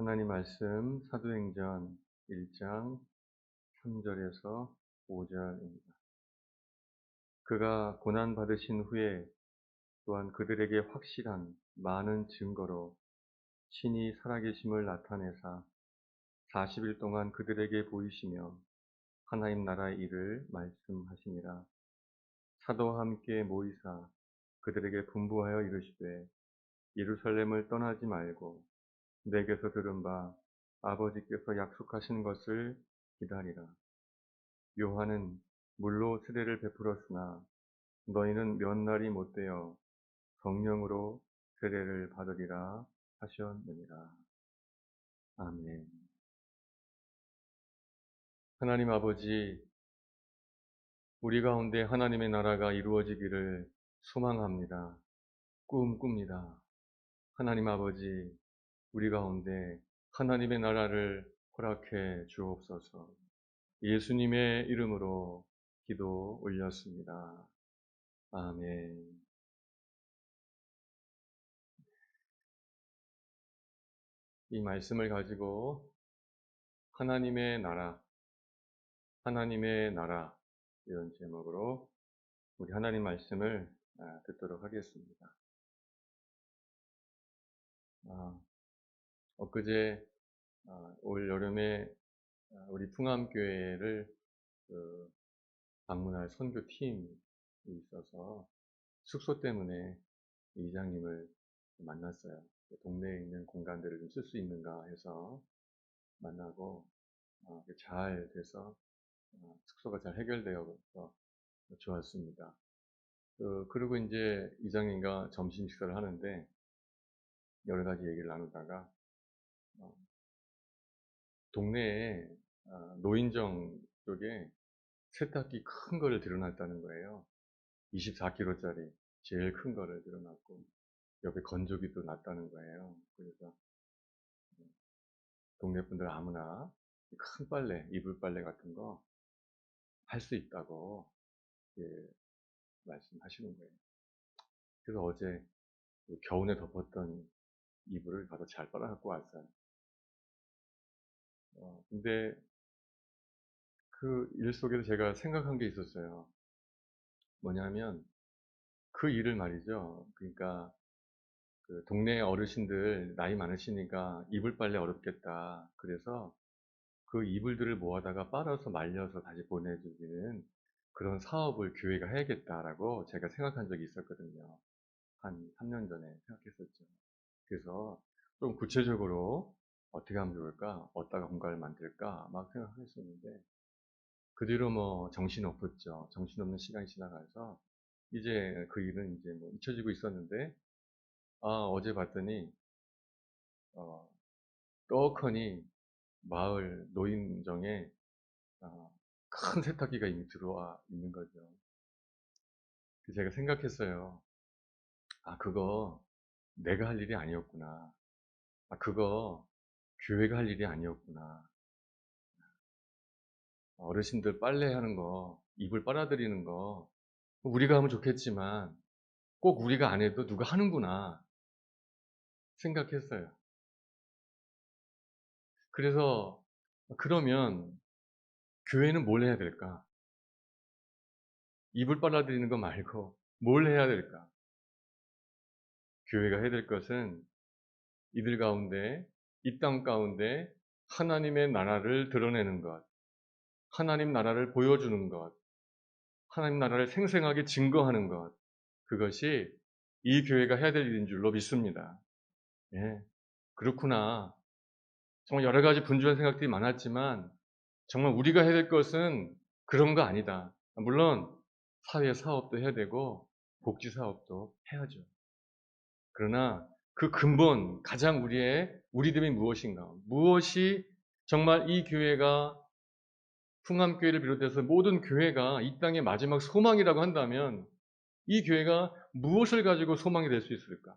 하나님 말씀 사도행전 1장 3절에서 5절입니다. 그가 고난받으신 후에 또한 그들에게 확실한 많은 증거로 신이 살아계심을 나타내사 40일 동안 그들에게 보이시며 하나님 나라의 일을 말씀하시니라. 사도와 함께 모이사 그들에게 분부하여 이르시되 예루살렘을 떠나지 말고 내게서 들은 바 아버지께서 약속하신 것을 기다리라. 요한은 물로 세례를 베풀었으나 너희는 몇 날이 못되어 성령으로 세례를 받으리라 하셨느니라. 아멘. 하나님 아버지, 우리 가운데 하나님의 나라가 이루어지기를 소망합니다. 꿈꿉니다. 하나님 아버지, 우리 가운데 하나님의 나라를 허락해 주옵소서. 예수님의 이름으로 기도 올렸습니다. 아멘. 이 말씀을 가지고 하나님의 나라 이런 제목으로 우리 하나님 말씀을 듣도록 하겠습니다. 엊그제 올 여름에 우리 풍암교회를 방문할 선교팀이 있어서 숙소 때문에 이장님을 만났어요. 동네에 있는 공간들을 좀 쓸 수 있는가 해서 만나고 잘 돼서 숙소가 잘 해결되어서 좋았습니다. 그리고 이제 이장님과 점심 식사를 하는데 여러 가지 얘기를 나누다가 동네에 노인정 쪽에 세탁기 큰 거를 들여놨다는 거예요. 24kg짜리 제일 큰 거를 들여놨고 옆에 건조기도 놨다는 거예요. 그래서 동네 분들 아무나 큰 빨래, 이불 빨래 같은 거 할 수 있다고 말씀하시는 거예요. 그래서 어제 겨우내 덮었던 이불을 가서 잘 빨아갖고 왔어요. 근데 그 일 속에서 제가 생각한 게 있었어요. 뭐냐면 그 일을 말이죠. 그러니까 그 동네 어르신들 나이 많으시니까 이불 빨래 어렵겠다. 그래서 그 이불들을 모아다가 빨아서 말려서 다시 보내주는 그런 사업을 교회가 해야겠다라고 제가 생각한 적이 있었거든요. 한 3년 전에 생각했었죠. 그래서 좀 구체적으로 어떻게 하면 좋을까? 어디다가 공간을 만들까? 막 생각했었는데 그 뒤로 뭐 정신없었죠. 정신없는 시간이 지나가서 이제 그 일은 이제 뭐 잊혀지고 있었는데 어제 봤더니 어, 떡하니 마을 노인정에 큰 세탁기가 이미 들어와 있는 거죠. 그래서 제가 생각했어요. 그거 내가 할 일이 아니었구나. 그거 교회가 할 일이 아니었구나. 어르신들 빨래하는 거, 이불 빨아들이는 거, 우리가 하면 좋겠지만 꼭 우리가 안 해도 누가 하는구나 생각했어요. 그래서 그러면 교회는 뭘 해야 될까? 이불 빨아들이는 거 말고 뭘 해야 될까? 교회가 해야 될 것은 이들 가운데, 이 땅 가운데 하나님의 나라를 드러내는 것, 하나님 나라를 보여주는 것, 하나님 나라를 생생하게 증거하는 것, 그것이 이 교회가 해야 될 일인 줄로 믿습니다. 예, 그렇구나. 정말 여러 가지 분주한 생각들이 많았지만 정말 우리가 해야 될 것은 그런 거 아니다. 물론 사회 사업도 해야 되고 복지 사업도 해야죠. 그러나 그 근본, 가장 우리들이 무엇인가? 무엇이 정말 이 교회가 풍암교회를 비롯해서 모든 교회가 이 땅의 마지막 소망이라고 한다면 이 교회가 무엇을 가지고 소망이 될 수 있을까?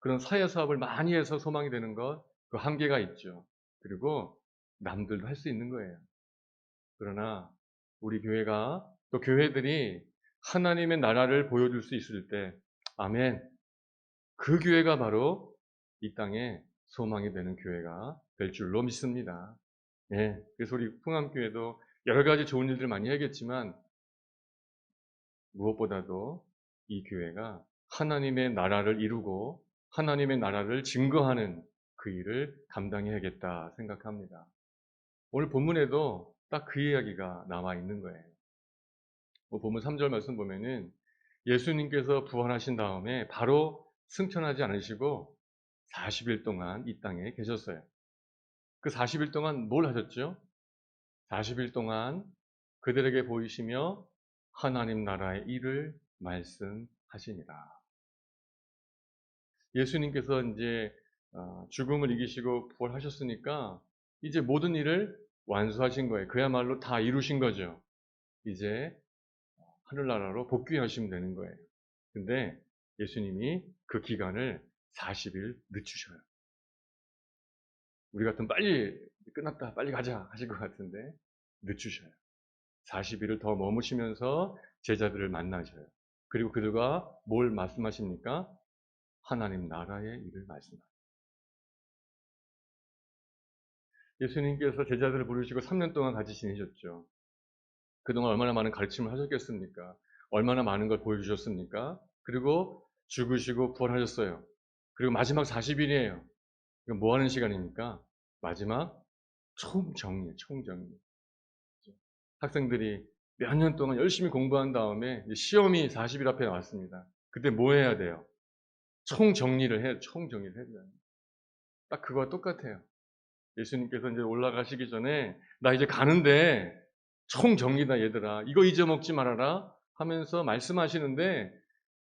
그런 사회 사업을 많이 해서 소망이 되는 것, 그 한계가 있죠. 그리고 남들도 할 수 있는 거예요. 그러나 우리 교회가 또 교회들이 하나님의 나라를 보여줄 수 있을 때, 아멘. 그 교회가 바로 이 땅의 소망이 되는 교회가 될 줄로 믿습니다. 예, 그래서 우리 풍암교회도 여러 가지 좋은 일들 많이 해야겠지만 무엇보다도 이 교회가 하나님의 나라를 이루고 하나님의 나라를 증거하는 그 일을 감당해야겠다 생각합니다. 오늘 본문에도 딱 그 이야기가 나와 있는 거예요. 본문 3절 말씀 보면은 예수님께서 부활하신 다음에 바로 승천하지 않으시고 40일 동안 이 땅에 계셨어요. 그 40일 동안 뭘 하셨죠? 40일 동안 그들에게 보이시며 하나님 나라의 일을 말씀하시니라. 예수님께서 이제 죽음을 이기시고 부활하셨으니까 이제 모든 일을 완수하신 거예요. 그야말로 다 이루신 거죠. 이제 하늘나라로 복귀하시면 되는 거예요. 근데 예수님이 그 기간을 40일 늦추셔요. 우리 같으면 빨리 끝났다, 빨리 가자 하실 것 같은데 늦추셔요. 40일을 더 머무시면서 제자들을 만나셔요. 그리고 그들과 뭘 말씀하십니까? 하나님 나라의 일을 말씀하십니다. 예수님께서 제자들을 부르시고 3년 동안 같이 지내셨죠. 그동안 얼마나 많은 가르침을 하셨겠습니까? 얼마나 많은 걸 보여주셨습니까? 그리고 죽으시고 부활하셨어요. 그리고 마지막 40일이에요. 이건 뭐 하는 시간입니까? 마지막 총정리, 총정리. 학생들이 몇 년 동안 열심히 공부한 다음에 시험이 40일 앞에 나왔습니다. 그때 뭐 해야 돼요? 총정리를 해야 돼요. 딱 그거와 똑같아요. 예수님께서 이제 올라가시기 전에 나 이제 가는데 총정리다 얘들아. 이거 잊어먹지 말아라 하면서 말씀하시는데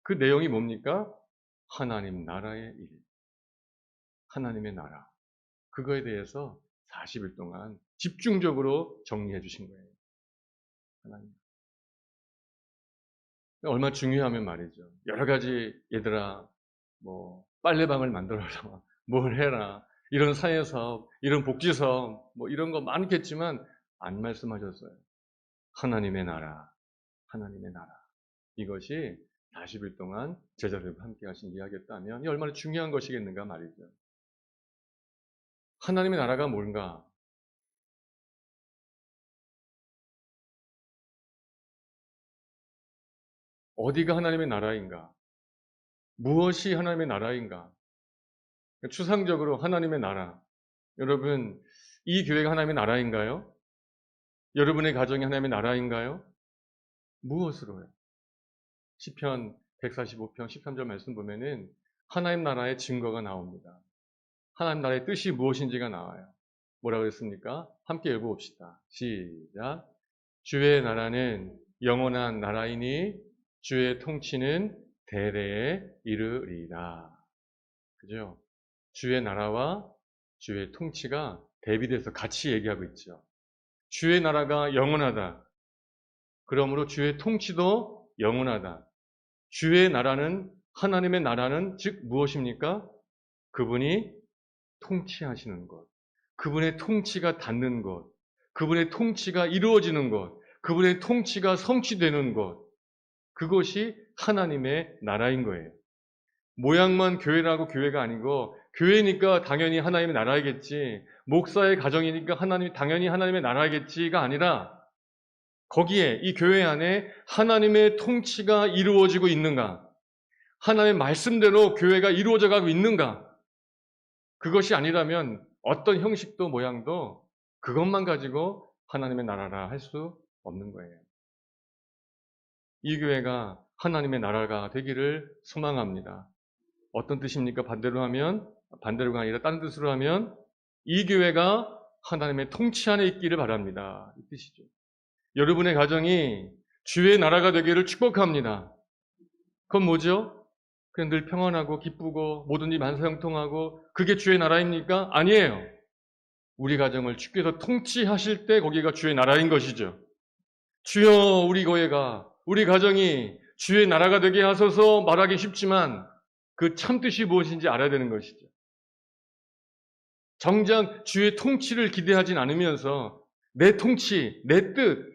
그 내용이 뭡니까? 하나님 나라의 일. 하나님의 나라. 그거에 대해서 40일 동안 집중적으로 정리해 주신 거예요. 하나님. 얼마나 중요하면 말이죠. 여러 가지 얘들아 뭐 빨래방을 만들어라. 뭘 해라. 이런 사회사업, 이런 복지사업 뭐 이런 거 많겠지만 안 말씀하셨어요. 하나님의 나라. 하나님의 나라. 이것이 40일 동안 제자들과 함께 하신 이야기였다면 이 얼마나 중요한 것이겠는가 말이죠. 하나님의 나라가 뭔가? 어디가 하나님의 나라인가? 무엇이 하나님의 나라인가? 추상적으로 하나님의 나라. 여러분, 이 교회가 하나님의 나라인가요? 여러분의 가정이 하나님의 나라인가요? 무엇으로요? 시편 145편 13절 말씀 보면은 하나님 나라의 증거가 나옵니다. 하나님 나라의 뜻이 무엇인지가 나와요. 뭐라고 했습니까? 함께 읽어봅시다. 시작. 주의 나라는 영원한 나라이니 주의 통치는 대대에 이르리라. 그죠? 주의 나라와 주의 통치가 대비돼서 같이 얘기하고 있죠. 주의 나라가 영원하다. 그러므로 주의 통치도 영원하다. 주의 나라는 하나님의 나라는 즉 무엇입니까? 그분이 통치하시는 것. 그분의 통치가 닿는 것. 그분의 통치가 이루어지는 것. 그분의 통치가 성취되는 것. 그것이 하나님의 나라인 거예요. 모양만 교회라고 교회가 아니고 교회니까 당연히 하나님의 나라이겠지. 목사의 가정이니까 당연히 하나님의 나라이겠지가 아니라 거기에 이 교회 안에 하나님의 통치가 이루어지고 있는가? 하나님의 말씀대로 교회가 이루어져 가고 있는가? 그것이 아니라면 어떤 형식도 모양도 그것만 가지고 하나님의 나라라 할 수 없는 거예요. 이 교회가 하나님의 나라가 되기를 소망합니다. 어떤 뜻입니까? 반대로가 아니라 다른 뜻으로 하면 이 교회가 하나님의 통치 안에 있기를 바랍니다. 이 뜻이죠. 여러분의 가정이 주의 나라가 되기를 축복합니다. 그건 뭐죠? 그냥 늘 평안하고 기쁘고 모든 일 만사형통하고 그게 주의 나라입니까? 아니에요. 우리 가정을 주께서 통치하실 때 거기가 주의 나라인 것이죠. 주여 우리 교회가 우리 가정이 주의 나라가 되게 하소서 말하기 쉽지만 그 참뜻이 무엇인지 알아야 되는 것이죠. 정작 주의 통치를 기대하진 않으면서 내 통치, 내 뜻,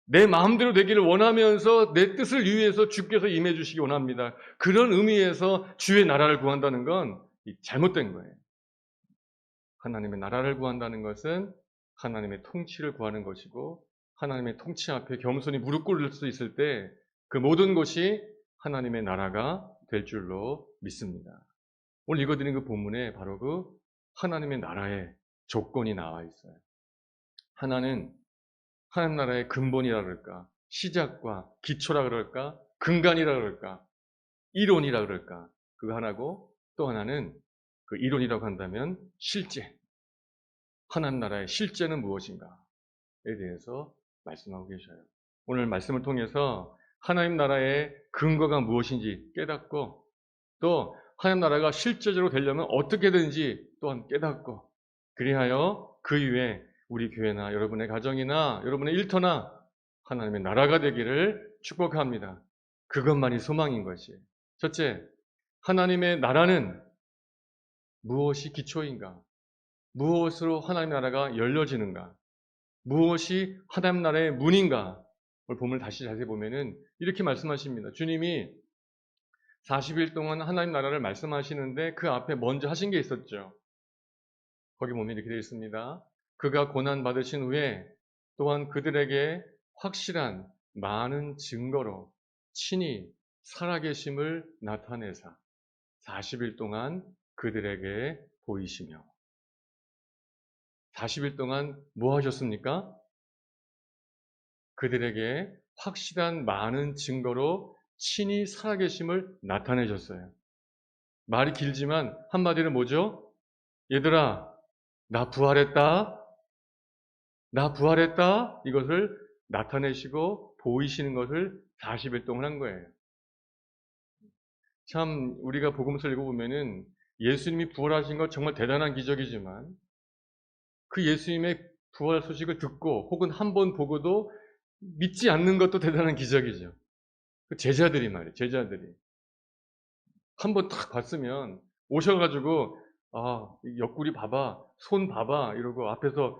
내 마음대로 되기를 원하면서 내 뜻을 위해서 주께서 임해 주시기 원합니다. 그런 의미에서 주의 나라를 구한다는 건 잘못된 거예요. 하나님의 나라를 구한다는 것은 하나님의 통치를 구하는 것이고, 하나님의 통치 앞에 겸손히 무릎 꿇을 수 있을 때 그 모든 것이 하나님의 나라가 될 줄로 믿습니다. 오늘 읽어드린 그 본문에 바로 그 하나님의 나라의 조건이 나와 있어요. 하나는 하나님 나라의 근본이라 그럴까, 시작과 기초라 그럴까, 근간이라 그럴까, 이론이라 그럴까, 그거 하나고, 또 하나는 그 이론이라고 한다면 실제, 하나님 나라의 실제는 무엇인가에 대해서 말씀하고 계셔요. 오늘 말씀을 통해서 하나님 나라의 근거가 무엇인지 깨닫고, 또 하나님 나라가 실제적으로 되려면 어떻게 되는지 또한 깨닫고, 그리하여 그 이후에 우리 교회나 여러분의 가정이나 여러분의 일터나 하나님의 나라가 되기를 축복합니다. 그것만이 소망인 것이에요. 첫째, 하나님의 나라는 무엇이 기초인가? 무엇으로 하나님 나라가 열려지는가? 무엇이 하나님 나라의 문인가? 오늘 본문을 다시 자세히 보면은 이렇게 말씀하십니다. 주님이 40일 동안 하나님 나라를 말씀하시는데 그 앞에 먼저 하신 게 있었죠. 거기 보면 이렇게 되어 있습니다. 그가 고난 받으신 후에 또한 그들에게 확실한 많은 증거로 친히 살아계심을 나타내사 40일 동안 그들에게 보이시며. 40일 동안 뭐 하셨습니까? 그들에게 확실한 많은 증거로 친히 살아계심을 나타내셨어요. 말이 길지만 한마디로 뭐죠? 얘들아, 나 부활했다. 나 부활했다. 이것을 나타내시고 보이시는 것을 40일 동안 한 거예요. 참 우리가 복음서를 읽어보면은 예수님이 부활하신 것 정말 대단한 기적이지만 그 예수님의 부활 소식을 듣고 혹은 한 번 보고도 믿지 않는 것도 대단한 기적이죠. 그 제자들이 말이에요. 제자들이. 한 번 딱 봤으면 오셔가지고 옆구리 봐봐, 손 봐봐 이러고 앞에서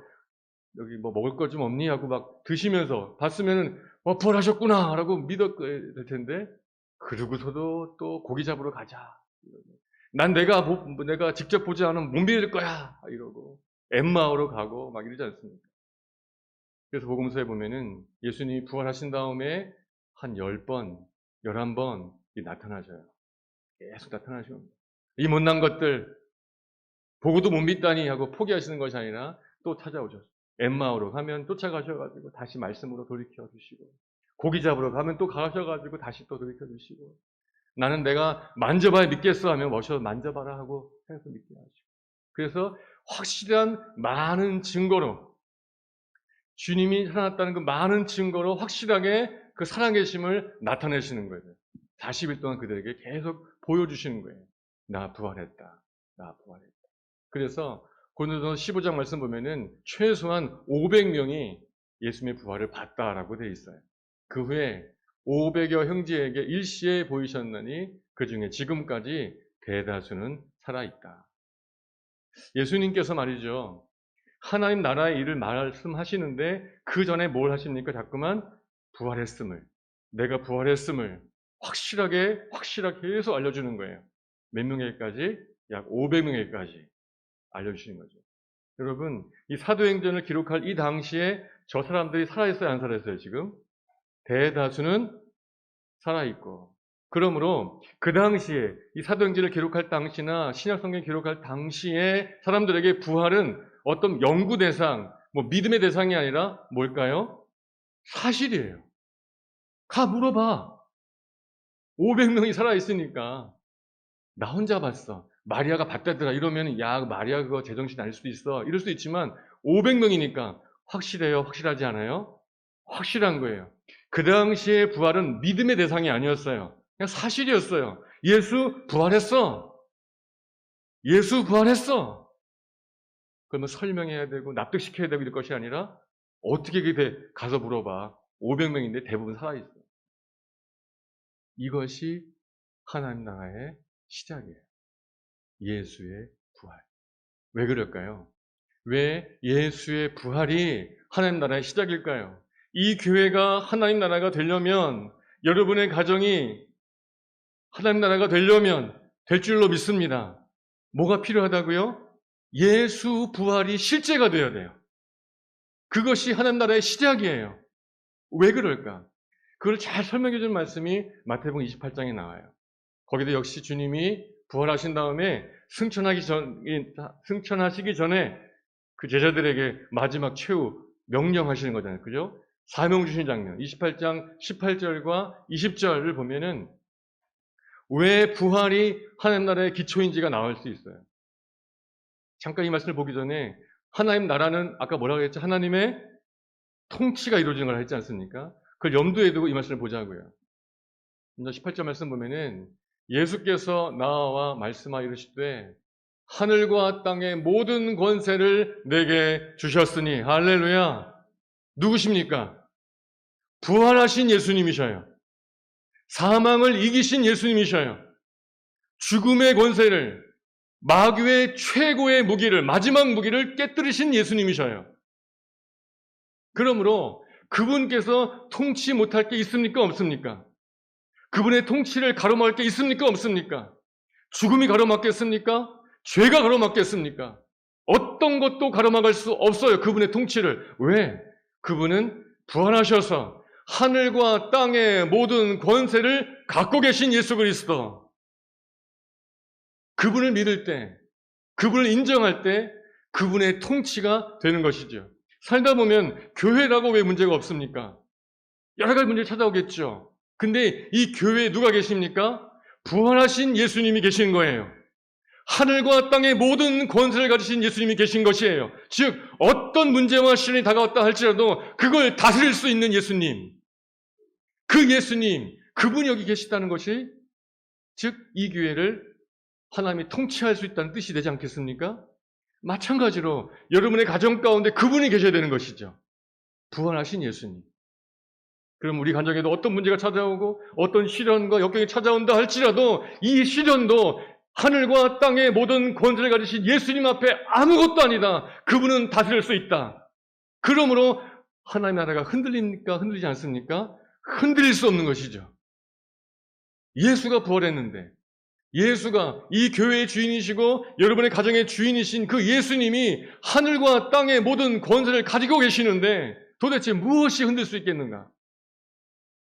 여기 뭐 먹을 거 좀 없니? 하고 막 드시면서 봤으면은 부활하셨구나 라고 믿었어야 될 텐데 그러고서도 또 고기 잡으러 가자. 난 내가 직접 보지 않으면 못 믿을 거야 이러고 엠마오로 가고 막 이러지 않습니까? 그래서 복음서에 보면은 예수님이 부활하신 다음에 한 10번, 11번 나타나셔요. 계속 나타나시는 겁니다. 이 못난 것들 보고도 못 믿다니 하고 포기하시는 것이 아니라 또 찾아오셨어요. 엠마오로 가면 쫓아가셔가지고 다시 말씀으로 돌이켜 주시고, 고기 잡으러 가면 또 가셔가지고 다시 또 돌이켜 주시고, 나는 내가 만져봐야 믿겠어 하면 모셔 만져봐라 하고 해서 믿게 하시고. 그래서 확실한 많은 증거로 주님이 살아났다는 그 많은 증거로 확실하게 그 살아계심을 나타내시는 거예요. 40일 동안 그들에게 계속 보여주시는 거예요. 나 부활했다. 나 부활했다. 그래서 고린도서 15장 말씀 보면은 최소한 500명이 예수님의 부활을 봤다라고 되어 있어요. 그 후에 500여 형제에게 일시에 보이셨나니 그 중에 지금까지 대다수는 살아있다. 예수님께서 말이죠. 하나님 나라의 일을 말씀하시는데 그 전에 뭘 하십니까? 자꾸만 부활했음을, 내가 부활했음을 확실하게 계속 알려주는 거예요. 몇 명에게까지? 약 500명에게까지 알려주시는 거죠. 여러분, 이 사도행전을 기록할 이 당시에 저 사람들이 살아있어요, 안 살아있어요, 지금? 대다수는 살아있고. 그러므로 그 당시에 이 사도행전을 기록할 당시나 신약성경을 기록할 당시에 사람들에게 부활은 어떤 연구 대상, 믿음의 대상이 아니라 뭘까요? 사실이에요. 가 물어봐. 500명이 살아있으니까. 나 혼자 봤어. 마리아가 봤다더라. 이러면 마리아 그거 제정신 아닐 수도 있어. 이럴 수도 있지만 500명이니까 확실해요? 확실하지 않아요? 확실한 거예요. 그 당시에 부활은 믿음의 대상이 아니었어요. 그냥 사실이었어요. 예수 부활했어. 예수 부활했어. 그러면 설명해야 되고 납득시켜야 되고 이럴 것이 아니라 어떻게 그게 돼? 가서 물어봐. 500명인데 대부분 살아있어요. 이것이 하나님 나라의 시작이에요. 예수의 부활. 왜 그럴까요? 왜 예수의 부활이 하나님 나라의 시작일까요? 이 교회가 하나님 나라가 되려면, 여러분의 가정이 하나님 나라가 되려면 될 줄로 믿습니다. 뭐가 필요하다고요? 예수 부활이 실제가 되어야 돼요. 그것이 하나님 나라의 시작이에요. 왜 그럴까? 그걸 잘 설명해 준 말씀이 마태복음 28장에 나와요. 거기도 역시 주님이 부활하신 다음에 승천하시기 전에 그 제자들에게 마지막 최후 명령하시는 거잖아요. 그죠? 사명 주신 장면. 28장 18절과 20절을 보면은 왜 부활이 하나님 나라의 기초인지가 나올 수 있어요. 잠깐 이 말씀을 보기 전에 하나님 나라는 아까 뭐라고 했죠? 하나님의 통치가 이루어지는 걸 했지 않습니까? 그걸 염두에 두고 이 말씀을 보자고요. 먼저 18절 말씀 보면은 예수께서 나와 말씀하여 이르시되 하늘과 땅의 모든 권세를 내게 주셨으니 할렐루야. 누구십니까? 부활하신 예수님이셔요. 사망을 이기신 예수님이셔요. 죽음의 권세를 마귀의 최고의 무기를 마지막 무기를 깨뜨리신 예수님이셔요. 그러므로 그분께서 통치 못할 게 있습니까? 없습니까? 그분의 통치를 가로막을 게 있습니까? 없습니까? 죽음이 가로막겠습니까? 죄가 가로막겠습니까? 어떤 것도 가로막을 수 없어요. 그분의 통치를. 왜? 그분은 부활하셔서 하늘과 땅의 모든 권세를 갖고 계신 예수 그리스도. 그분을 믿을 때, 그분을 인정할 때 그분의 통치가 되는 것이죠. 살다 보면 교회라고 왜 문제가 없습니까? 여러 가지 문제를 찾아오겠죠. 근데 이 교회에 누가 계십니까? 부활하신 예수님이 계신 거예요. 하늘과 땅의 모든 권세를 가지신 예수님이 계신 것이에요. 즉 어떤 문제와 시련이 다가왔다 할지라도 그걸 다스릴 수 있는 예수님. 그 예수님, 그분이 여기 계시다는 것이 즉 이 교회를 하나님이 통치할 수 있다는 뜻이 되지 않겠습니까? 마찬가지로 여러분의 가정 가운데 그분이 계셔야 되는 것이죠. 부활하신 예수님. 그럼 우리 가정에도 어떤 문제가 찾아오고 어떤 시련과 역경이 찾아온다 할지라도 이 시련도 하늘과 땅의 모든 권세를 가지신 예수님 앞에 아무것도 아니다. 그분은 다스릴 수 있다. 그러므로 하나님의 나라가 흔들립니까? 흔들리지 않습니까? 흔들릴 수 없는 것이죠. 예수가 부활했는데 예수가 이 교회의 주인이시고 여러분의 가정의 주인이신 그 예수님이 하늘과 땅의 모든 권세를 가지고 계시는데 도대체 무엇이 흔들 수 있겠는가?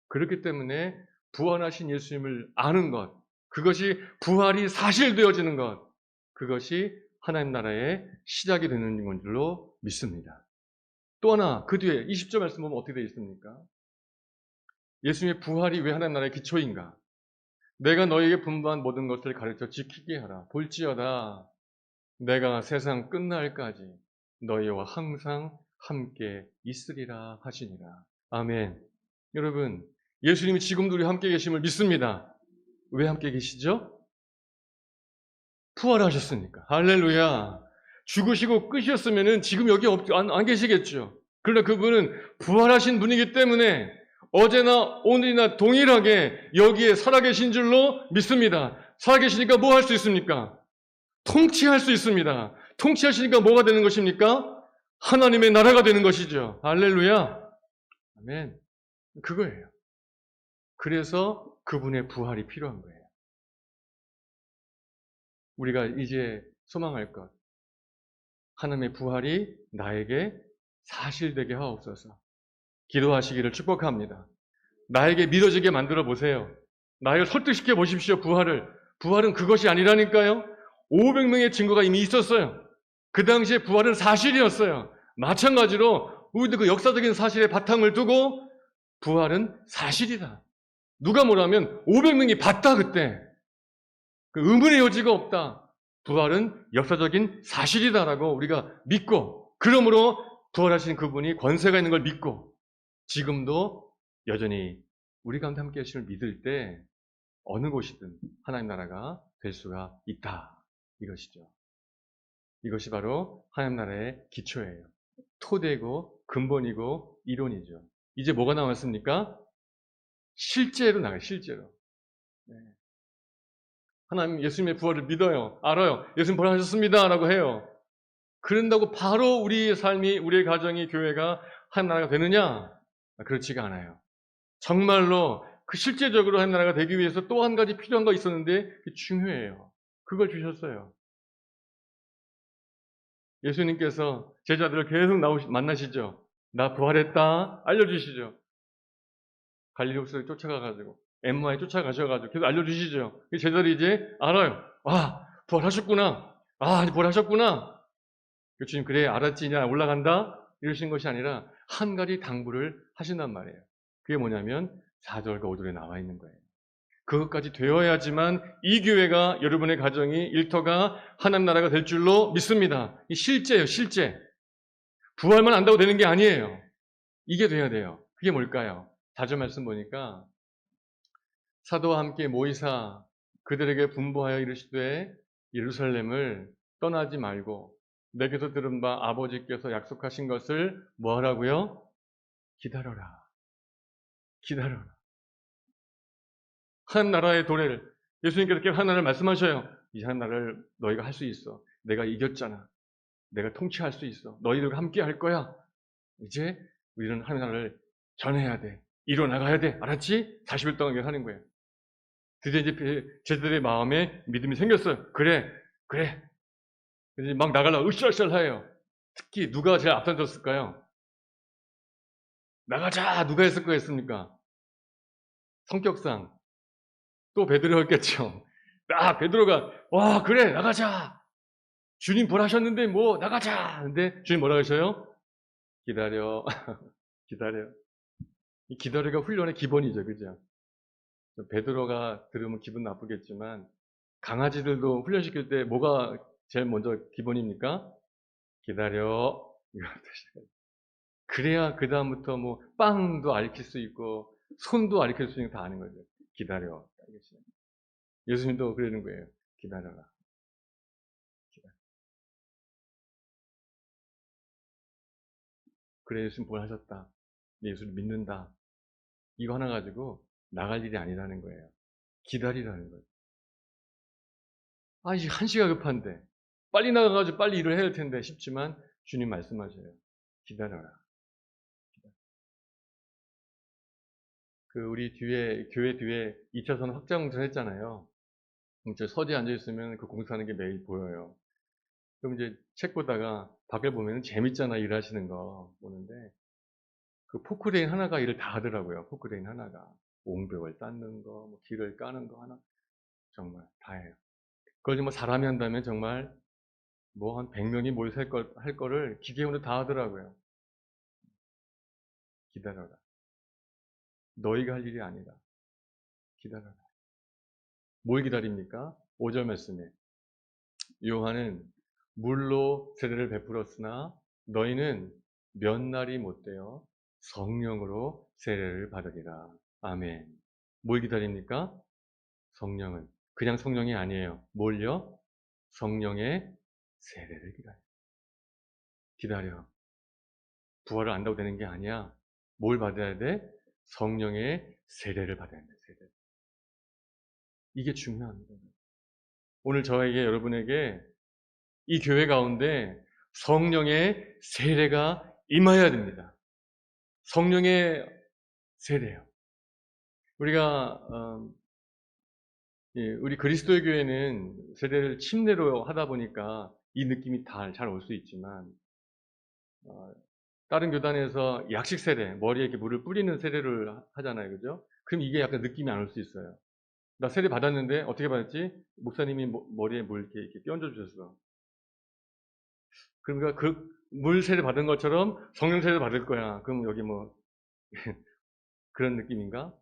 그렇기 때문에 부활하신 예수님을 아는 것, 그것이 부활이 사실되어지는 것, 그것이 하나님 나라의 시작이 되는 줄로 믿습니다. 또 하나, 그 뒤에 20절 말씀 보면 어떻게 되어 있습니까? 예수님의 부활이 왜 하나님 나라의 기초인가? 내가 너에게 분부한 모든 것을 가르쳐 지키게 하라. 볼지어다 내가 세상 끝날까지 너희와 항상 함께 있으리라 하시니라. 아멘. 여러분, 예수님이 지금도 우리 함께 계심을 믿습니다. 왜 함께 계시죠? 부활하셨으니까. 할렐루야. 죽으시고 끝이었으면 지금 여기 안 계시겠죠. 그러나 그분은 부활하신 분이기 때문에 어제나 오늘이나 동일하게 여기에 살아계신 줄로 믿습니다. 살아계시니까 뭐 할 수 있습니까? 통치할 수 있습니다. 통치하시니까 뭐가 되는 것입니까? 하나님의 나라가 되는 것이죠. 할렐루야. 아멘. 그거예요. 그래서 그분의 부활이 필요한 거예요. 우리가 이제 소망할 것. 하나님의 부활이 나에게 사실되게 하옵소서. 기도하시기를 축복합니다. 나에게 믿어지게 만들어 보세요. 나에게 설득시켜 보십시오. 부활은 그것이 아니라니까요. 500명의 증거가 이미 있었어요. 그 당시에 부활은 사실이었어요. 마찬가지로 우리도 그 역사적인 사실에 바탕을 두고 부활은 사실이다. 누가 뭐라면 500명이 봤다 그때. 그 의문의 여지가 없다. 부활은 역사적인 사실이다라고 우리가 믿고 그러므로 부활하신 그분이 권세가 있는 걸 믿고 지금도 여전히 우리 가운데 함께 하심을 믿을 때 어느 곳이든 하나님 나라가 될 수가 있다. 이것이죠. 이것이 바로 하나님 나라의 기초예요. 토대고 근본이고 이론이죠. 이제 뭐가 남았습니까? 실제로 나가요. 실제로. 네. 하나님 예수님의 부활을 믿어요. 알아요. 예수님 부활하셨습니다. 라고 해요. 그런다고 바로 우리의 삶이 우리의 가정이 교회가 하나님 나라가 되느냐? 그렇지가 않아요. 정말로 그 실제적으로 하나님 나라가 되기 위해서 또 한 가지 필요한 거 있었는데 그게 중요해요. 그걸 주셨어요. 예수님께서 제자들을 계속 만나시죠. 나 부활했다. 알려주시죠. 갈릴리 호수를 쫓아가가지고 엠마에 쫓아가셔가지고 계속 알려주시죠. 제자들이 이제 알아요. 아, 부활하셨구나. 아, 부활하셨구나. 주님, 그래, 알았지, 이제 올라간다. 이러신 것이 아니라 한 가지 당부를 하신단 말이에요. 그게 뭐냐면 4절과 5절에 나와 있는 거예요. 그것까지 되어야지만 이 교회가, 여러분의 가정이, 일터가 하나님 나라가 될 줄로 믿습니다. 이 실제예요, 실제. 부활만 안다고 되는 게 아니에요. 이게 돼야 돼요. 그게 뭘까요? 4절 말씀 보니까 사도와 함께 모이사 그들에게 분부하여 이르시되 예루살렘을 떠나지 말고 내게서 들은 바 아버지께서 약속하신 것을 뭐 하라고요? 기다려라. 기다려라. 하나님 나라의 도래를, 예수님께서 이렇게 하나님을 말씀하셔요. 이 하나님 나라를 너희가 할 수 있어. 내가 이겼잖아. 내가 통치할 수 있어. 너희들과 함께 할 거야. 이제 우리는 하나님 나라를 전해야 돼. 이뤄나가야 돼. 알았지? 40일 동안 하는 거예요. 드디어 이제 제자들의 마음에 믿음이 생겼어요. 그래, 그래. 이제 막 나가려고 으쌰으쌰 해요. 특히 누가 제일 앞서졌을까요? 나가자! 누가 했을 거였습니까? 성격상. 또 베드로였겠죠. 베드로가, 와, 그래, 나가자! 주님 벌하셨는데 뭐, 나가자! 근데 주님 뭐라고 하셔요? 기다려. 기다려. 이 기다려가 훈련의 기본이죠. 그죠? 베드로가 들으면 기분 나쁘겠지만, 강아지들도 훈련시킬 때 뭐가 제일 먼저 기본입니까? 기다려. 그래야 그다음부터 뭐 빵도 알릴 수 있고 손도 알릴 수 있는 거 다 아는 거죠. 기다려. 예수님도 그러는 거예요. 기다려라. 기다려. 그래, 예수님 뭘 하셨다. 예수를 믿는다. 이거 하나 가지고 나갈 일이 아니라는 거예요. 기다리라는 거예요. 이제 1시가 급한데 빨리 나가가지고 빨리 일을 해야 할 텐데 싶지만 주님 말씀하셔요. 기다려라. 우리 뒤에, 교회 뒤에 2차선 확장 공사 했잖아요. 저 서재에 앉아있으면 그 공사하는 게 매일 보여요. 그럼 이제 책 보다가 밖을 보면 재밌잖아, 일하시는 거 보는데, 그 포크레인 하나가 일을 다 하더라고요. 포크레인 하나가. 옹벽을 닦는 거, 뭐 길을 까는 거 하나. 정말 다 해요. 그걸 뭐 사람이 한다면 정말 뭐 한 100명이 모여서 할 거를 기계원도 다 하더라고요. 기다려라. 너희가 할 일이 아니라. 기다려라. 뭘 기다립니까? 5절 말씀에. 요한은 물로 세례를 베풀었으나 너희는 몇 날이 못되어 성령으로 세례를 받으리라. 아멘. 뭘 기다립니까? 성령은. 그냥 성령이 아니에요. 뭘요? 성령의 세례를 기다려. 기다려. 부활을 안다고 되는 게 아니야. 뭘 받아야 돼? 성령의 세례를 받아야 돼. 세례. 이게 중요합니다. 오늘 저에게, 여러분에게 이 교회 가운데 성령의 세례가 임해야 됩니다. 성령의 세례요. 우리가 우리 그리스도의 교회는 세례를 침례로 하다 보니까 이 느낌이 다 잘 올 수 있지만 다른 교단에서 약식 세례, 머리에 이렇게 물을 뿌리는 세례를 하잖아요, 그죠? 그럼 이게 약간 느낌이 안 올 수 있어요. 나 세례 받았는데 어떻게 받았지? 목사님이 머리에 물 이렇게 끼얹어 주셨어. 그러니까 그 물 세례 받은 것처럼 성령 세례 받을 거야. 그럼 여기 뭐 그런 느낌인가?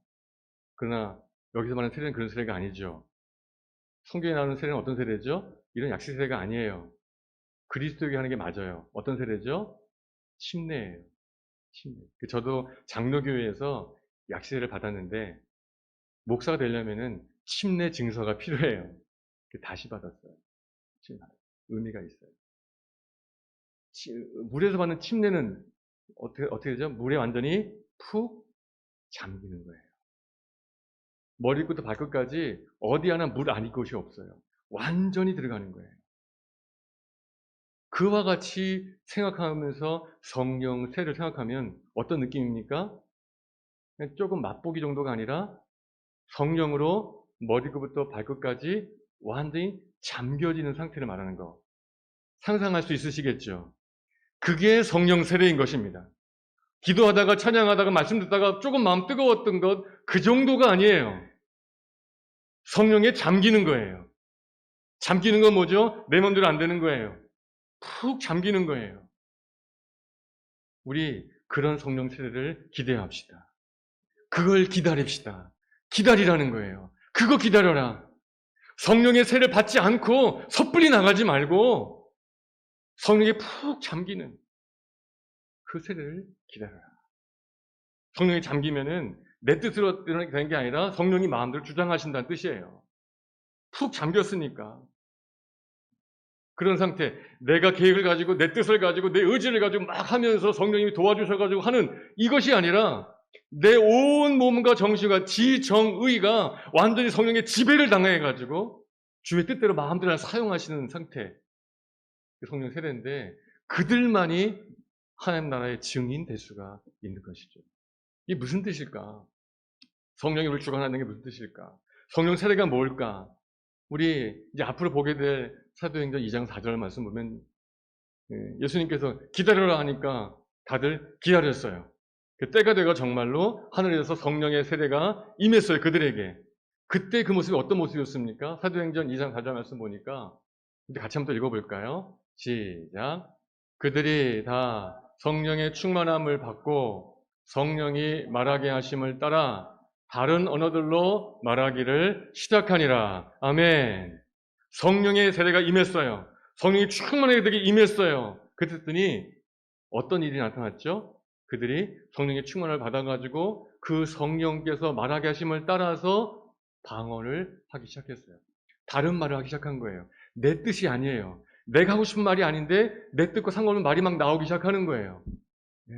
그러나 여기서 말하는 세례는 그런 세례가 아니죠. 성경에 나오는 세례는 어떤 세례죠? 이런 약식 세례가 아니에요. 그리스도에게 하는 게 맞아요. 어떤 세례죠? 침례예요. 침례. 저도 장로교회에서 약식 세례를 받았는데 목사가 되려면은 침례 증서가 필요해요. 다시 받았어요. 의미가 있어요. 물에서 받는 침례는 어떻게 되죠? 물에 완전히 푹 잠기는 거예요. 머리부터 발끝까지 어디 하나 물 아닐 곳이 없어요. 완전히 들어가는 거예요. 그와 같이 생각하면서 성령 세를 생각하면 어떤 느낌입니까? 조금 맛보기 정도가 아니라 성령으로 머리부터 발끝까지 완전히 잠겨지는 상태를 말하는 거. 상상할 수 있으시겠죠? 그게 성령 세례인 것입니다. 기도하다가 찬양하다가 말씀 듣다가 조금 마음 뜨거웠던 것, 그 정도가 아니에요. 성령에 잠기는 거예요. 잠기는 건 뭐죠? 내 마음대로 안 되는 거예요. 푹 잠기는 거예요. 우리 그런 성령 세례를 기대합시다. 그걸 기다립시다. 기다리라는 거예요. 그거 기다려라. 성령의 세례를 받지 않고 섣불리 나가지 말고 성령에 푹 잠기는 그 세례를 기다려라. 성령이 잠기면은 내 뜻으로 되는 게 아니라 성령이 마음대로 주장하신다는 뜻이에요. 푹 잠겼으니까. 그런 상태, 내가 계획을 가지고 내 뜻을 가지고 내 의지를 가지고 막 하면서 성령님이 도와주셔가지고 하는 이것이 아니라 내 온 몸과 정신과 지정의가 완전히 성령의 지배를 당해가지고 주의 뜻대로 마음대로 사용하시는 상태. 성령 세례인데 그들만이 하나님 나라의 증인 될 수가 있는 것이죠. 이게 무슨 뜻일까? 성령이 우리를 주관하는 게 무슨 뜻일까? 성령 세례가 뭘까? 우리 이제 앞으로 보게 될 사도행전 2장 4절 말씀 보면 예수님께서 기다려라 하니까 다들 기다렸어요. 그 때가 되가 정말로 하늘에서 성령의 세례가 임했어요. 그들에게. 그때 그 모습이 어떤 모습이었습니까? 사도행전 2장 4절 말씀 보니까 같이 한번 또 읽어볼까요? 시작. 그들이 다 성령의 충만함을 받고 성령이 말하게 하심을 따라 다른 언어들로 말하기를 시작하니라. 아멘. 성령의 세례가 임했어요. 성령이 충만하게 되게 임했어요. 그랬더니 어떤 일이 나타났죠? 그들이 성령의 충만을 받아가지고 그 성령께서 말하게 하심을 따라서 방언을 하기 시작했어요. 다른 말을 하기 시작한 거예요. 내 뜻이 아니에요. 내가 하고 싶은 말이 아닌데 내 뜻과 상관없는 말이 막 나오기 시작하는 거예요. 네.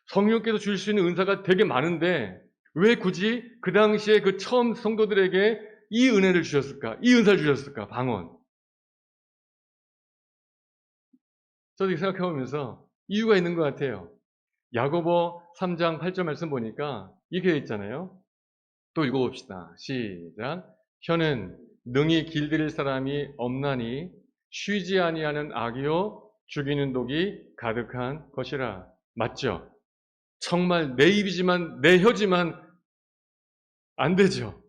성령께서 주실 수 있는 은사가 되게 많은데 왜 굳이 그 당시에 그 처음 성도들에게 이 은혜를 주셨을까? 이 은사를 주셨을까? 방언. 저도 생각해보면서 이유가 있는 것 같아요. 야고보 3장 8절 말씀 보니까 이렇게 되어 있잖아요. 또 읽어봅시다. 시작. 혀는 능히 길들일 사람이 없나니 쉬지 아니하는 악이요 죽이는 독이 가득한 것이라. 맞죠? 정말 내 입이지만 내 혀지만 안 되죠.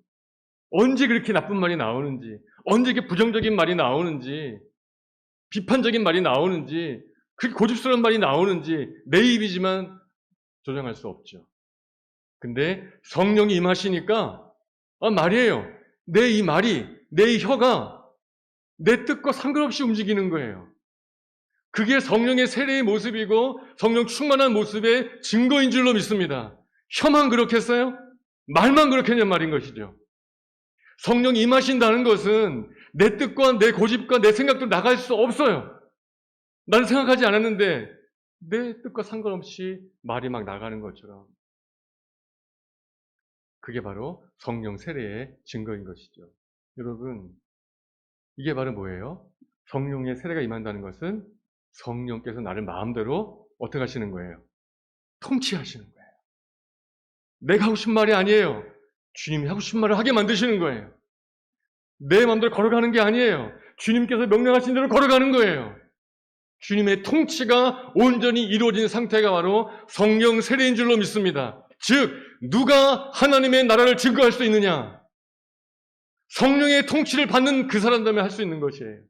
언제 그렇게 나쁜 말이 나오는지, 언제 이렇게 부정적인 말이 나오는지, 비판적인 말이 나오는지, 그렇게 고집스러운 말이 나오는지 내 입이지만 조정할 수 없죠. 근데 성령이 임하시니까 말이에요. 내 이 말이, 내 이 혀가 내 뜻과 상관없이 움직이는 거예요. 그게 성령의 세례의 모습이고 성령 충만한 모습의 증거인 줄로 믿습니다. 혀만 그렇겠어요? 말만 그렇겠냔 말인 것이죠. 성령이 임하신다는 것은 내 뜻과 내 고집과 내 생각도 나갈 수 없어요. 나는 생각하지 않았는데 내 뜻과 상관없이 말이 막 나가는 것처럼. 그게 바로 성령 세례의 증거인 것이죠. 여러분, 이게 바로 뭐예요? 성령의 세례가 임한다는 것은 성령께서 나를 마음대로 어떻게 하시는 거예요? 통치하시는 거예요. 내가 하고 싶은 말이 아니에요. 주님이 하고 싶은 말을 하게 만드시는 거예요. 내 마음대로 걸어가는 게 아니에요. 주님께서 명령하신 대로 걸어가는 거예요. 주님의 통치가 온전히 이루어진 상태가 바로 성령 세례인 줄로 믿습니다. 즉, 누가 하나님의 나라를 증거할 수 있느냐? 성령의 통치를 받는 그 사람들만 할 수 있는 것이에요.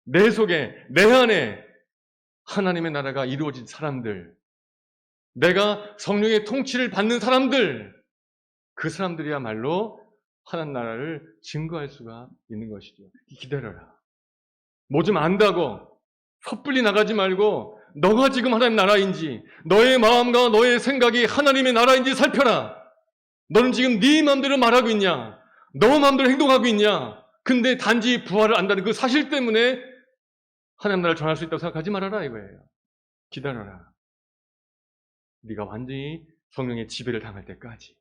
내 속에, 내 안에 하나님의 나라가 이루어진 사람들, 내가 성령의 통치를 받는 사람들, 그 사람들이야말로 하나님 나라를 증거할 수가 있는 것이죠. 기다려라. 뭐 좀 안다고 섣불리 나가지 말고 너가 지금 하나님 나라인지, 너의 마음과 너의 생각이 하나님의 나라인지 살펴라. 너는 지금 네 마음대로 말하고 있냐? 너 마음대로 행동하고 있냐? 근데 단지 부활을 안다는 그 사실 때문에 하나님 나라를 전할 수 있다고 생각하지 말아라 이거예요. 기다려라. 네가 완전히 성령의 지배를 당할 때까지,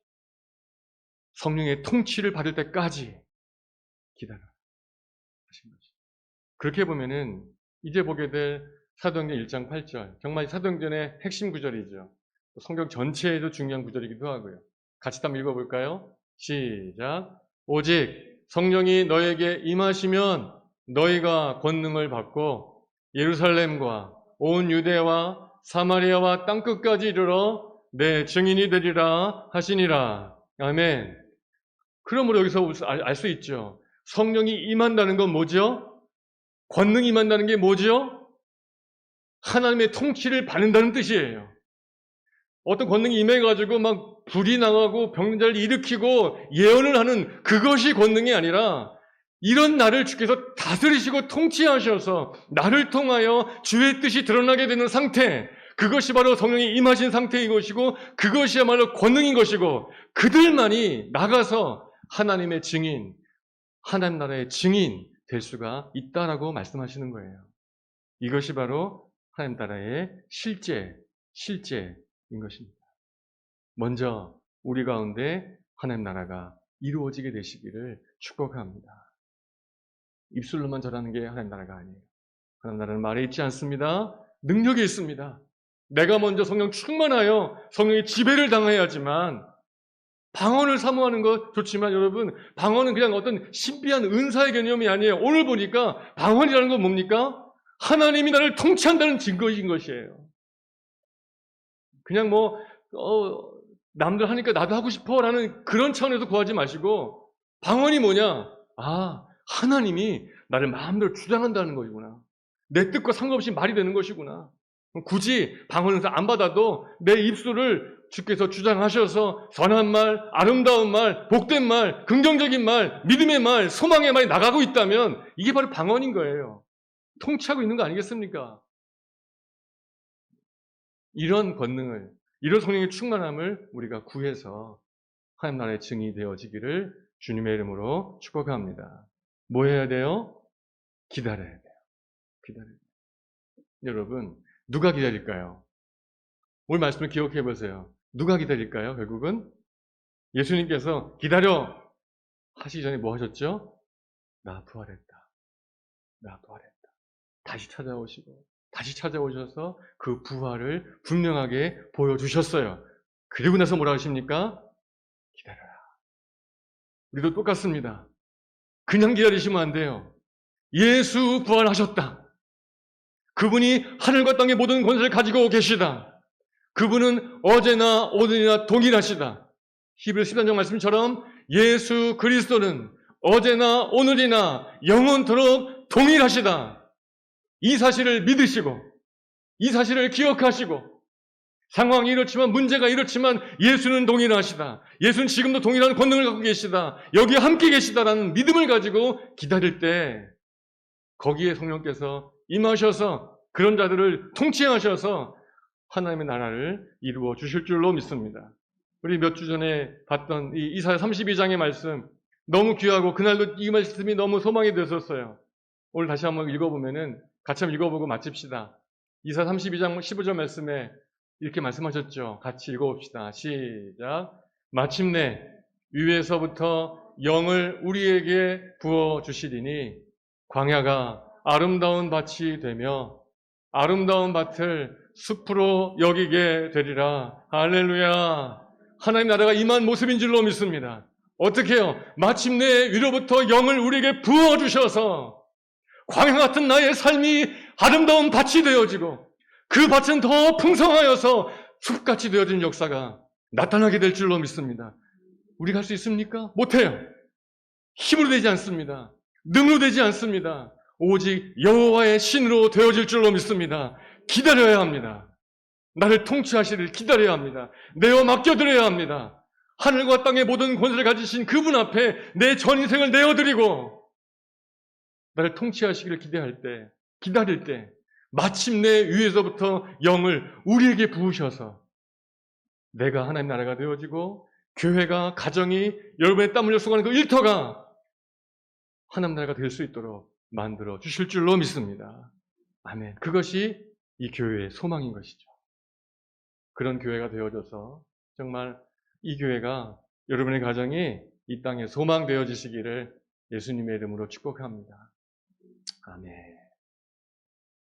성령의 통치를 받을 때까지 기다려라 하신 거죠. 그렇게 보면은 이제 보게 될 사도행전 1장 8절, 정말 사도행전의 핵심 구절이죠. 성경 전체에도 중요한 구절이기도 하고요. 같이 한번 읽어볼까요? 시작. 오직 성령이 너에게 임하시면 너희가 권능을 받고 예루살렘과 온 유대와 사마리아와 땅끝까지 이르러 내 증인이 되리라 하시니라. 아멘. 그러므로 여기서 알 수 있죠. 성령이 임한다는 건 뭐죠? 권능이 임한다는 게 뭐죠? 하나님의 통치를 받는다는 뜻이에요. 어떤 권능이 임해가지고 막 불이 나가고 병자를 일으키고 예언을 하는 그것이 권능이 아니라 이런 나를 주께서 다스리시고 통치하셔서 나를 통하여 주의 뜻이 드러나게 되는 상태, 그것이 바로 성령이 임하신 상태인 것이고 그것이야말로 권능인 것이고 그들만이 나가서 하나님의 증인, 하나님 나라의 증인 될 수가 있다라고 말씀하시는 거예요. 이것이 바로 하나님 나라의 실제인 것입니다. 먼저 우리 가운데 하나님 나라가 이루어지게 되시기를 축복합니다. 입술로만 전하는 게 하나님 나라가 아니에요. 하나님 나라는 말에 있지 않습니다. 능력이 있습니다. 내가 먼저 성령 충만하여 성령의 지배를 당해야지만 방언을 사모하는 것 좋지만 여러분 방언은 그냥 어떤 신비한 은사의 개념이 아니에요. 오늘 보니까 방언이라는 건 뭡니까? 하나님이 나를 통치한다는 증거인 것이에요. 그냥 남들 하니까 나도 하고 싶어 라는 그런 차원에서 구하지 마시고 방언이 뭐냐? 하나님이 나를 마음대로 주장한다는 것이구나. 내 뜻과 상관없이 말이 되는 것이구나. 굳이 방언을 안 받아도 내 입술을 주께서 주장하셔서 선한 말, 아름다운 말, 복된 말, 긍정적인 말, 믿음의 말, 소망의 말이 나가고 있다면 이게 바로 방언인 거예요. 통치하고 있는 거 아니겠습니까? 이런 권능을, 이런 성령의 충만함을 우리가 구해서 하나님 나라의 증인이 되어지기를 주님의 이름으로 축복합니다. 뭐 해야 돼요? 기다려야 돼요. 기다려야 돼요. 여러분, 누가 기다릴까요? 오늘 말씀을 기억해 보세요. 누가 기다릴까요? 결국은 예수님께서 기다려 하시기 전에 뭐 하셨죠? 나 부활했다. 나 부활했다. 다시 찾아오셔서 그 부활을 분명하게 보여주셨어요. 그리고 나서 뭐라 하십니까? 기다려라. 우리도 똑같습니다. 그냥 기다리시면 안 돼요. 예수 부활하셨다. 그분이 하늘과 땅의 모든 권세를 가지고 계시다. 그분은 어제나 오늘이나 동일하시다. 히브리 13장 말씀처럼 예수 그리스도는 어제나 오늘이나 영원토록 동일하시다. 이 사실을 믿으시고 이 사실을 기억하시고 상황이 이렇지만 문제가 이렇지만 예수는 동일하시다. 예수는 지금도 동일한 권능을 갖고 계시다. 여기 함께 계시다라는 믿음을 가지고 기다릴 때 거기에 성령께서 임하셔서 그런 자들을 통치하셔서 하나님의 나라를 이루어 주실 줄로 믿습니다. 우리 몇 주 전에 봤던 이 이사야 32장의 말씀 너무 귀하고 그날도 이 말씀이 너무 소망이 됐었어요. 오늘 다시 한번 읽어보면은 같이 한번 읽어보고 마칩시다. 이사야 32장 15절 말씀에 이렇게 말씀하셨죠. 같이 읽어봅시다. 시작. 마침내 위에서부터 영을 우리에게 부어주시리니 광야가 아름다운 밭이 되며 아름다운 밭을 숲으로 여기게 되리라. 할렐루야. 하나님 나라가 임한 모습인 줄로 믿습니다. 어떻게 해요? 마침내 위로부터 영을 우리에게 부어주셔서 광야 같은 나의 삶이 아름다운 밭이 되어지고 그 밭은 더 풍성하여서 숲같이 되어진 역사가 나타나게 될 줄로 믿습니다. 우리가 할 수 있습니까? 못해요. 힘으로 되지 않습니다. 능으로 되지 않습니다. 오직 여호와의 신으로 되어질 줄로 믿습니다. 기다려야 합니다. 나를 통치하시기를 기다려야 합니다. 내어 맡겨드려야 합니다. 하늘과 땅의 모든 권세를 가지신 그분 앞에 내 전 인생을 내어드리고 나를 통치하시기를 기다릴 때 마침내 위에서부터 영을 우리에게 부으셔서 내가 하나님 나라가 되어지고 교회가, 가정이, 여러분의 땀 흘려 수고하는 그 일터가 하나님 나라가 될 수 있도록 만들어 주실 줄로 믿습니다. 아멘. 그것이 이 교회의 소망인 것이죠. 그런 교회가 되어져서 정말 이 교회가 여러분의 가정이 이 땅에 소망 되어지시기를 예수님의 이름으로 축복합니다. 아멘.